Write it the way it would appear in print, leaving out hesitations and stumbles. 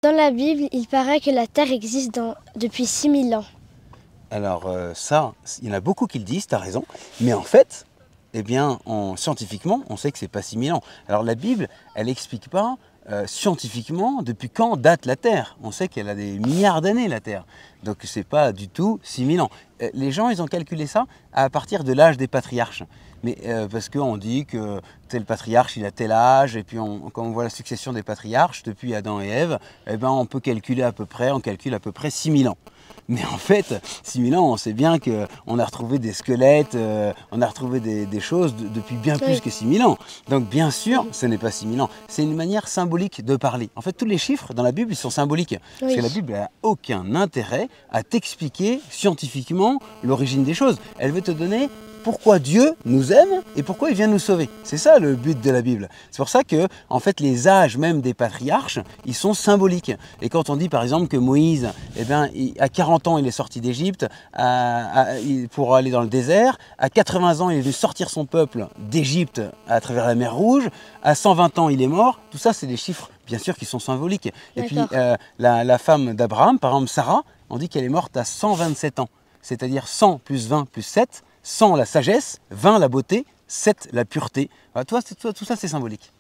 Dans la Bible, il paraît que la Terre existe depuis 6000 ans. Alors ça, il y en a beaucoup qui le disent, tu as raison, mais en fait, eh bien, scientifiquement, on sait que c'est pas 6000 ans. Alors la Bible, elle n'explique pas scientifiquement depuis quand date la Terre. On sait qu'elle a des milliards d'années, la Terre. Donc c'est pas du tout 6000 ans. Les gens, ils ont calculé ça à partir de l'âge des patriarches. Mais parce qu'on dit que tel patriarche, il a tel âge, et puis quand on voit la succession des patriarches, depuis Adam et Ève, eh ben, on calcule à peu près 6000 ans. Mais en fait, 6000 ans, on sait bien qu'on a retrouvé des squelettes, on a retrouvé des choses depuis bien plus que 6000 ans. Donc bien sûr, ce n'est pas 6000 ans. C'est une manière symbolique de parler. En fait, tous les chiffres dans la Bible, ils sont symboliques. Parce que la Bible n'a aucun intérêt à t'expliquer scientifiquement l'origine des choses. Elle veut te donner pourquoi Dieu nous aime et pourquoi il vient nous sauver. C'est ça le but de la Bible. C'est pour ça que, en fait, les âges même des patriarches, ils sont symboliques. Et quand on dit par exemple que Moïse, eh bien, à 40 ans, il est sorti d'Égypte pour aller dans le désert, à 80 ans, il est venu sortir son peuple d'Égypte à travers la mer Rouge, à 120 ans, il est mort, tout ça, c'est des chiffres, bien sûr, qui sont symboliques. Et puis, la femme d'Abraham, par exemple, Sarah, on dit qu'elle est morte à 127 ans. C'est-à-dire 100 plus 20 plus 7, 100 la sagesse, 20 la beauté, 7 la pureté. Voilà, tout ça c'est symbolique.